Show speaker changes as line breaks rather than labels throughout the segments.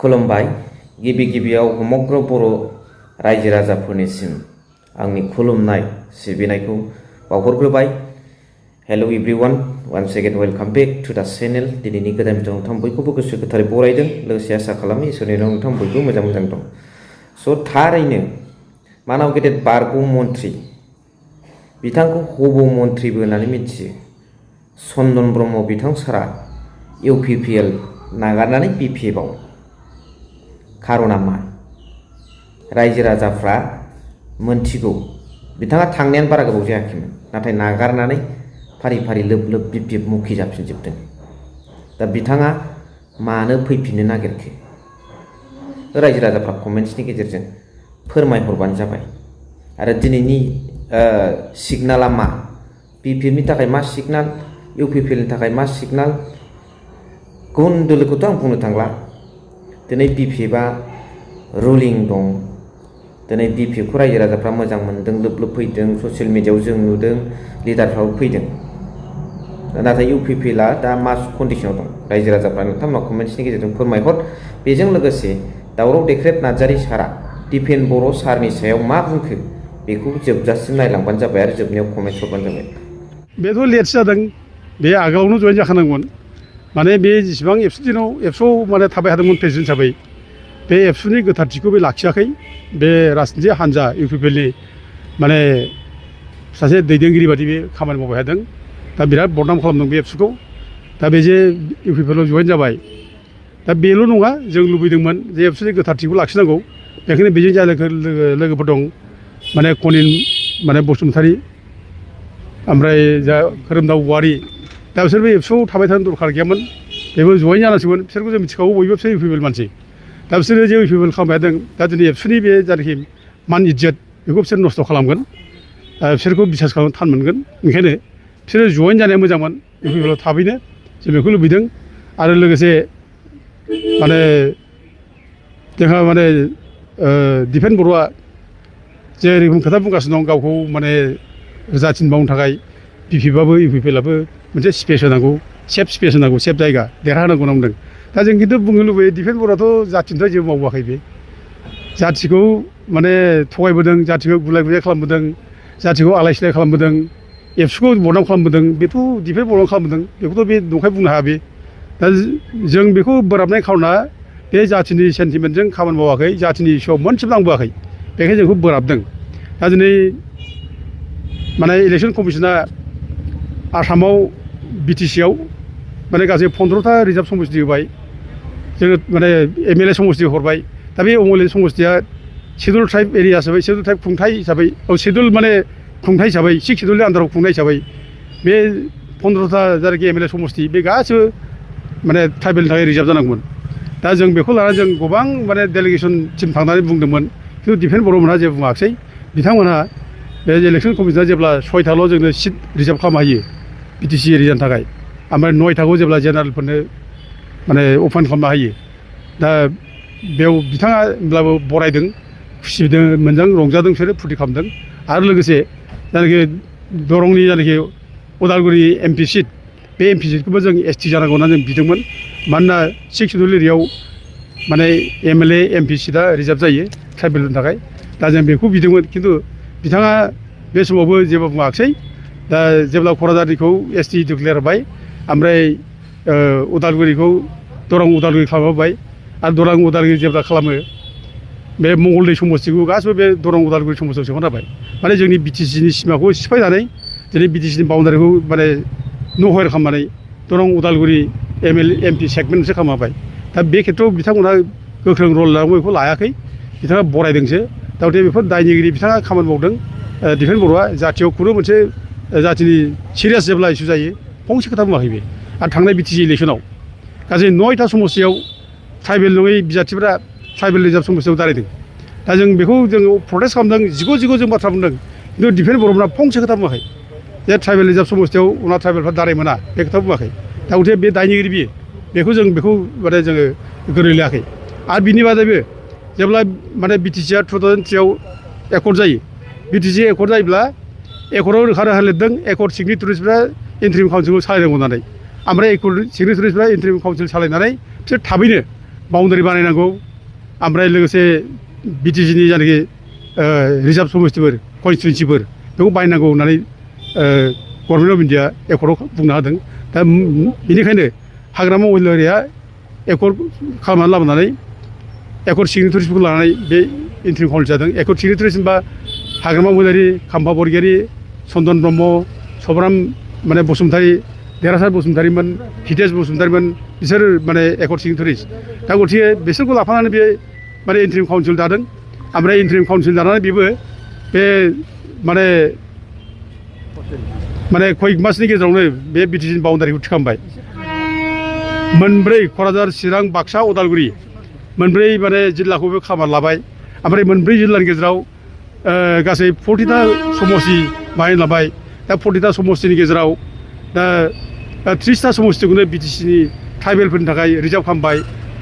खुलुमबाय गिबि गिबियाव समग्र बर' रायजो राजाफोरनिसिम आंनि खुलुमनाय सिबिनायखौ बावहरग्रोबाय। Hello everyone, once again welcome back to the channel. दिनैनि गोदान भिडिअ नोंथां बयखौबो गोसो गोथारै बरायदों, लोगोसे आसा खालामो इसोरनि अननायाव नोंथां बयबो मोजां दं। थारैनो मानाव गेदेर बारग' मन्त्रि बिथांखौ हब' मन्त्रिबो होननानै मिथियो चन्दन ब्रह्म बिथां सारा इउपिपिएल नागारनानै बिपिएफआव। खारना मा? रायजो राजाफ्रा मोनथिगौ बिथाङा थांनायानो बारा गोबाव जायाखैमोन, नाथाय नागारनानै फारि फारि लोब लोब बिपिएफ मुखि जाफिनजोबदों। दा बिथाङा मानो फैफिननो नागिरखो? रायजो राजाफ्रा कमेन्ट्सनि गेजेरजों फोरमायहरबानो जाबाय। आरो दिनैनि सिगनाला मा? बिपिएफनि थाखाय मा सिगनाल, इउपिपिएलनि थाखाय मा सिगनाल? गुबुन दोलोखौथ' आं बुंनो थांला। दिनै बिपिएफआ रुलिं दं। दिनै बिपिएफखौ रायजो राजाफ्रा मोजां मोनदों, लोब लोब फैदों, ससियेल मिडियायाव जों नुदों, लिडारफ्राबो फैदों। नाथाय इउपिपिएलआ दा मा कन्डिसनाव दं? रायजो राजाफ्रा नोंथांमोना कमेन्ट्सनि गेजेरजों फोरमायहर। बेजों लोगोसे दावराव देख्रेब नार्जारि सारा दिपेन बर' सारनि सायाव मा बुंखो बेखौ जोबजासिम नायलांबानो जाबाय आरो जोबनायाव कमेन्ट्स हरबानो जाबाय।
बेथ' लेटसो जादों, बे आगोलावनो जयेन जाखानांगौमोन। माने बे जेसेबां एबसुआव माने थाबाय थादोंमोन प्रेसिडेन्ट हिसाबै, बे एबसुनि गोथारथिखौ बे लाखियाखै। बे राजनिति हान्जा इउपिपिएलनि माने सासे दैदेनगिरि बादि बे खामानि मावबाय थादों। दा बिराद बदनाम खालामदों बे एबसुखौ। दा बे जे इउपिपिएलआव जयेन जाबाय, दा बेल' नङा, जों लुबैदोंमोन जे एबसुनि गोथारथिखौ लाखिनांगौ। बेखायनो बेजों जा लोगोफोर दं, माने कनिन माने बसुमतारी, ओमफ्राय जा खोरोमदाव औवारी, दा बिसोर बे एबसुआव थाबाय थानो दरखार गैयामोन। बेबो जयेन जानांसिगौमोन। बिसोरखौ जों मिथिखागौ, बयबो बिसोर इउपिपिएल मानसि। दा बिसोरो जे इउपिपिएल खालामबाय थादों, दा दिनै एबसुनि बे जायनाखि मान इज्जत बेखौ बिसोर नस्थ' खालामगोन। बिसोरखौ बिसास खालामनो थान मोनगोन। ओंखायनो बिसोरो जयेन जानाया मोजांमोन। इउपिपिएलआव थाबैनो जों बेखौ लुबैदों। आरो लोगोसे माने जोंहा माने दिपेन बर'आ जे रोखोम खोथा बुंगासिनो दं, गावखौ माने जाथिनि मावनो थाखाय बिपिएफआबो इउपिपिएलआबो मोनसे स्पेस होनांगौ, सेफ स्पेस होनांगौ, सेफ जायगा देरहाहोनांगौ होनना बुंदों। दा जों खिन्थु बुंनो लुबैयो, दिपेन बर'आथ' जाथिनिफ्राय जेबो मावबोआखै। बे जाथिखौ माने थगायबोदों, जाथिखौ गुलाय गुजाय खालामबोदों, जाथिखौ आलाय सिलाय खालामबोदों, एबसुखौ बदनाम खालामबोदों। बेथ' दिपेन बर'आनो खालामबोदों, बेखौथ' बे नंखाय बुंनो हाया। बे दा जों बेखौ बोराबनाय खार'ना बे जाथिनि सेन्टिमेन्टजों खामानि मावाखै, जाथिनि इस्युआव मोनसेबो नांबोआखै। बेखायनो जोंखौ बोराबदों। दा दिनै माने इलेक्सन कमिसना आसामाव बिटिसिआव माने गासै 15था रिजार्भ समस्ति होबाय। जोङो माने एमएलए समस्ति हरबाय। दा बे एमएलए समस्तिया शेड्युल ट्राइब एरिया हिसाबै, शेड्युल ट्राइब खुंथाइ हिसाबै, शेड्युल माने खुंथाइ हिसाबै, 6 शेड्युलनि आन्दाराव खुंनाय हिसाबै बे 15था जायनाखि एमएलए समस्ति बे गासिबो माने ट्राइबेलनि थाखाय रिजार्भ जानांगौमोन। दा जों बेखौ लानानै जों गोबां माने डेलिगेसन टिम थांनानै बुंदोंमोन, खिन्थु दिपेन बर'मोनहा जेबो बुङाखिसै। बिथांमोनहा बे इलेक्सन कमिसना जेब्ला 6थाल' जोंनो सिट रिजार्भ खालामना होयो बिटिसि एरियानि थाखाय, ओमफ्राय 9थाखौ जेब्ला जेनेरेलफोरनो माने अपेन खालामना होयो, दा बेयाव बिथाङा होमब्लाबो बरायदों, खुसिदों, मोजां रंजादों, बिसोरो फुरथि खालामदों। आरो लोगोसे जायनाखि दरंनि जायनाखि उदालगुरि एमपि सिट, बे एमपि सिटखौबो जों एसटि जानांगौ होननानै जों बिदोंमोन। मानोना 6 शेड्युल एरियायाव माने एमएलए एमपि सिटआ रिजार्भ जायो ट्राइबेलनि थाखाय। दा जों बेखौ बिदोंमोन, खिन्थु बिथाङा बे समावबो जेबो बुङाखिसै। दा जेब्ला क'क्राझारनिखौ एसटि डिक्लेयार होबाय, ओमफ्राय उदालगुरिखौ दरं उदालगुरि खालामबाय। आरो दरं उदालगुरि जेब्ला खालामो, बे मंगलदै समस्तिखौ गासिबो बे दरं उदालगुरि समस्तियाव सोफाना होबाय। माने जोंनि बिटिसिनि सिमाखौ सिफायनानै दिनै बिटिसिनि बाउन्डारिखौ माने नहर खालामनानै Darrang Udalguri MLA MP segment मोनसे खालामबाय। दा बे खेत्रआव बिथांमोनहा गोख्रों रल लानांगौ, बेखौ लायाखै। बिथाङा बरायदोंसो। दा बेफोर दायनिगिरि बिथाङा खामानि मावदों। दिपेन बर'आ जाथियाव खुनु मोनसे जाथिनि सिरियास जेब्ला इसु जायो फंसे खोथा बुङाखै बे। आरो थांनाय बिटिसि इलेक्सनाव गासै 9था समस्तियाव ट्राइबेल नङै बिजाथिफोरा ट्राइबेल रिजार्भ समस्तियाव दारायदों। दा जों बेखौ जों प्रटेस्ट खालामदों, जिगु जों बाथ्रा बुंदों, खिन्थु दिपेन बर'मोनहा फंसे खोथा बुङाखै जे ट्राइबेल रिजार्भ समस्तियाव उनाव ट्राइबेलफ्रा दाराय मोना, बे खोथा बुङाखै। दा गथे बे दायनिगिरि बियो, बेखौ माने जोङो गोरों लायाखै। आरो बिनि बादैबो जेब्ला माने बिटिसिआ 2003आव एकर्ड जायो, बिटिसि एकर्ड जायोब्ला एकर्डआव रोखा रोखा लिरदों एकर्ड सिगनेटरिसफ्रा इन्ट्रिम काउन्सिलखौ सालायनांगौ होननानै। ओमफ्राय एकर्ड सिगनेटरिसफ्रा इन्ट्रिम काउन्सिल सालायनानै बिसोर थाबैनो बाउन्डारि बानायनांगौ ओमफ्राय लोगोसे बिटिसिनि जायनाखि रिजार्भ समस्तिफोर कनस्टिटुवेन्सिफोर बेखौ बायनांगौ होननानै गभर्नमेन्ट अफ इन्डिया एकर्डआव बुंनो हादों दा बेनिखायनो हाग्रामा महिलारिया एकर्ड खालामनानै लाबोनानै एकर्ड सिगनेटारिसफोरखौ लानानै बे इन्ट्रिम काउन्सिल जादों एकर्ड सिगनेटारिस होनबा हाग्रामा महिलारि खाम्फा बरगयारि चन्दन ब्रह्म सब्राम माने बसुमतारी देरहासार बसुमतारीमोन हितेश बसुमतारीमोन बिसोर माने एकर्ड सिगनेटारिस दा गतिके बिसोरखौ लाफानानै बे माने इन्ट्रिम काउन्सिल दादों ओमफ्राय इन्ट्रिम काउन्सिल दानानै बेबो बे माने कयेक मासनि गेजेरावनो बे बिटिसिनि बाउन्डारिखौ थिखांबाय मोनब्रै क'क्राझार चिरां बाक्सा उदालगुरि मोनब्रै माने जिल्लाखौ बे खामानि लाबाय ओमफ्राय मोनब्रै जिल्लानि गेजेराव गासै 40टा समस्ति बाहायनो लाबाय दा 40टा समस्तिनि गेजेराव दा 30टा समस्तिखौनो बिटिसिनि ट्राइबेलफोरनि थाखाय रिजार्भ खालामबाय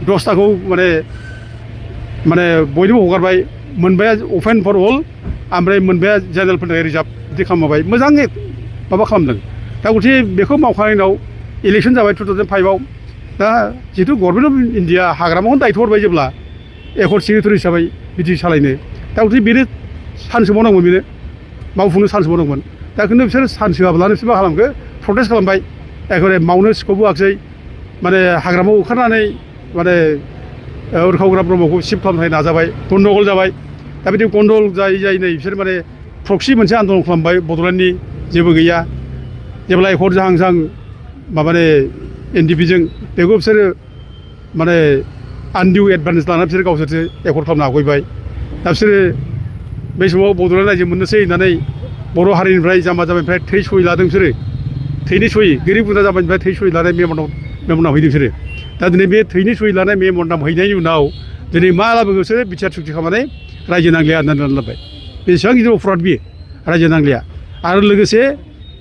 10टाखौ माने बयनोबो हगारबाय मोनबाया अपेन फर अल ओमफ्राय मोनबाया जेनेरेलफोरनि थाखाय रिजार्भ बिदि खालामबाय मोजाङै माबा खालामदों दा गतिके बेखौ मावखांनायनि उनाव इलेक्सन जाबाय 2005आव दा जिहेतु गभर्नमेन्ट अफ इन्डिया हाग्रामाखौनो दायथ' हरबाय जेब्ला एकर्ड सिगनेटारि हिसाबै बिदि सालायनो दा गतिके बेनो सान्स होबावनांगौमोन बेनो मावफुंनो सान्स होबावनांगौमोन दा खिन्थु बिसोर सान्स होआब्लानो बिसोर मा खालामखो प्रटेस्ट खालामबाय एखेबारे मावनो सिखौ होआखिसै माने हाग्रामायाव ओंखारनानै माने उरखावग्रा ब्रह्मखौ शिफ्ट खालामनो थाखाय नाजाबाय गन्दगल जाबाय दा बिदि गन्दगल जायै नै बिसोर माने प्रक्सि मोनसे आन्दलन खालामबाय बड'लेण्डनि जेबो गैया जेब्ला एकर्ड जाहां जाहां माबाने एनडिपिजों बेखौ बिसोरो माने आनडिउ एडभान्टेज लानानै बिसोर गावसोरसो एकर्ड खालामनो हागबाय दा बिसोरो बै समाव बड'लेण्ड रायजो मोननोसै होननानै बर' हारिनिफ्राय जाम्बा जाम्बिनिफ्राय थै सहि लादों बिसोरो थैनि सहि गोरिब गुन्द्रा जाम्बानिफ्राय थै सहि लानाय मेम'न्डाम हैदों बिसोरो दा दिनै बे थैनि सहि लानाय मेम'न्डाम हैनायनि उनाव दिनै मा लाबोगो बिसोरो बिटिआर सुक्ति खालामनानै रायजो नांलिया होननानै लाबाय बेसेबां गिदिर अफराद बियो रायजो नांलिया आरो लोगोसे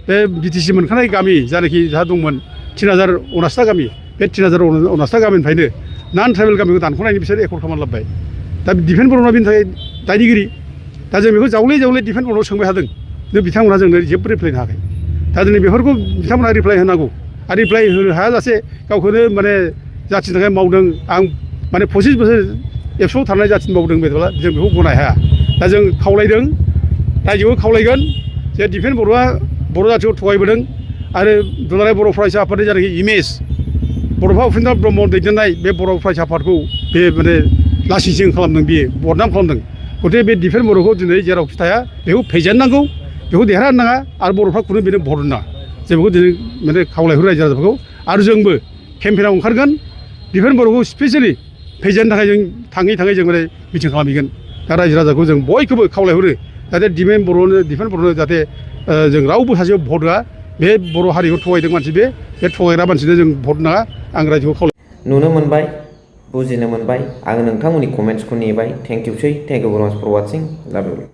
बे बिटिसि मोनखानाय गामि जायनाखि जाहा दंमोन 3059टा गामि बे 3059टा गामिनिफ्रायनो नान ट्राइबेल गामिखौ दानख'नायनि बिसोर एकर्ड खालामनानै लाबाय दा डिफेन्स बर्डना बेनि थाखाय दायनिगिरि दा जों बेखौ जावले डिफेन्स बर्डआव सोंबाय थादों बिथांमोनहा जोंनो जेबो रिप्लाय होनो हायाखै दा दिनै बेफोरखौ बिथांमोनहा रिप्लाय होनांगौ आरो रिप्लाय होनो हायाजासे गावखौनो माने जाथिनि थाखाय मावदों आं माने 25 बोसोर एबसुआव थानाय जाथिनि मावदों बेबायदिब्ला जों बेखौ गनाय हाया दा जों खावलायदों रायजोआव खावलायगोन जे डिफेन्स बर्डआ बर' जाथिखौ थगायबोदों आरो दुलाराय बर' फरायसा आफादनि जायनाखि इमेज बड'फा उपेन्द्र ब्रह्म दैदेननाय बे बर' फरायसा आफादखौ बे माने लासिंसिं खालामदों बियो बदनाम खालामदों गतिके बे डिफेन्स बर्डखौ दिनै जेरावखि थाया बेखौ फेजेननांगौ बेखौ देरहानो नाङा आरो बर'फ्रा खुनु बेनो भट होनो नाङा जों बेखौ दिनै माने खावलायहरो रायजो राजाफोरखौ आरो जोंबो केम्पेनाव ओंखारगोन डिफेन्स बर्डखौ स्पेसियेलि फेजेननो थाखाय जों थाङै जों माने मिटिं खालामहैगोन दा रायजो राजाखौ जों बयखौबो खावलायहरो जाहाथे डिफेन्स बर्डनो जाहाथे जों रावबो सासेयाव भट होआ बे बर' हारिखौ थगायदों मानसि बे थगायग्रा मानसिनो जों भट नाङा आं रायजोखौ खावलाय
नुनो मोनबाय बुजिनो मोनबाय आं नोंथांमोननि कमेन्ट्सखौ नेबाय थेंक इउसै थेंक इउ भेरि माच फर वाचिं लाभ इउ